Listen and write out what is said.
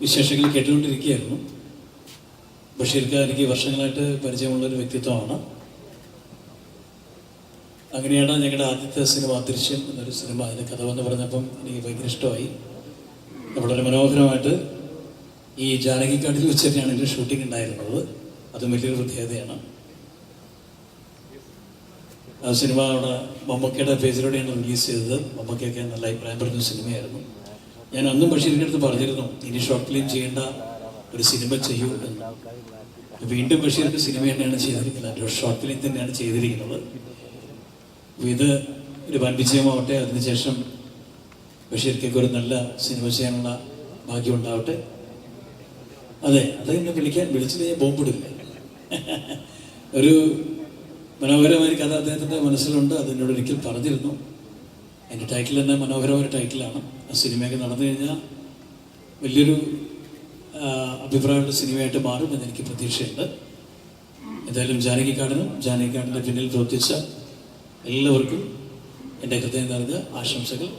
വിശേഷങ്ങൾ കേട്ടുകൊണ്ടിരിക്കുകയായിരുന്നു. ബഷീർക്ക് എനിക്ക് വർഷങ്ങളായിട്ട് പരിചയമുള്ളൊരു വ്യക്തിത്വമാണ്. അങ്ങനെയാണ് ഞങ്ങളുടെ ആദ്യത്തെ സിനിമ ദൃശ്യം എന്നൊരു സിനിമ. അതിൻ്റെ കഥ എന്ന് പറഞ്ഞപ്പം എനിക്ക് ഭയങ്കര ഇഷ്ടമായി. വളരെ മനോഹരമായിട്ട് ഈ ജാനകിക്കാട്ടിൽ വെച്ച് തന്നെയാണ് എൻ്റെ ഷൂട്ടിംഗ് ഉണ്ടായിരുന്നത്. അതും വലിയൊരു പ്രത്യേകതയാണ്. ആ സിനിമ അവിടെ മമ്മൂക്കയുടെ പേജിലൂടെയാണ് റിലീസ് ചെയ്തത്. മമ്മൂക്കയൊക്കെ നല്ല അഭിപ്രായം പറഞ്ഞ സിനിമയായിരുന്നു. ഞാൻ അന്നും ബഷീറിൻ്റെ അടുത്ത് പറഞ്ഞിരുന്നു, ഇനി ഷോർട്ട് ഫിലിം ചെയ്യേണ്ട ഒരു സിനിമ ചെയ്യൂ എന്ന്. വീണ്ടും ബഷീർക്ക് സിനിമ തന്നെയാണ് ചെയ്തിരിക്കുന്നത്, ഒരു ഷോർട്ട് ഫിലിം തന്നെയാണ് ചെയ്തിരിക്കുന്നത്. ഇത് ഒരു വൻ വിജയമാവട്ടെ. അതിനുശേഷം ബഷീർക്കൊക്കെ ഒരു നല്ല സിനിമ ചെയ്യാനുള്ള ഭാഗ്യം ഉണ്ടാവട്ടെ. അതെ, അത് എന്നെ വിളിച്ചിട്ട് ഞാൻ ബോംബിടില്ല. ഒരു മനോഹരമായ കഥ അദ്ദേഹത്തിൻ്റെ മനസ്സിലുണ്ട്. അതിനോട് ഒരിക്കൽ പറഞ്ഞിരുന്നു. എൻ്റെ ടൈറ്റിൽ തന്നെ മനോഹരമായ ടൈറ്റിലാണ്. ആ സിനിമയൊക്കെ നടന്നു കഴിഞ്ഞാൽ വലിയൊരു അഭിപ്രായമുള്ള സിനിമയായിട്ട് മാറുമെന്ന് എനിക്ക് പ്രതീക്ഷയുണ്ട്. എന്തായാലും ജാനകിക്കാടിൻ്റെ പിന്നിൽ പ്രവർത്തിച്ച എല്ലാവർക്കും എൻ്റെ ഹൃദയം നിറഞ്ഞ ആശംസകൾ.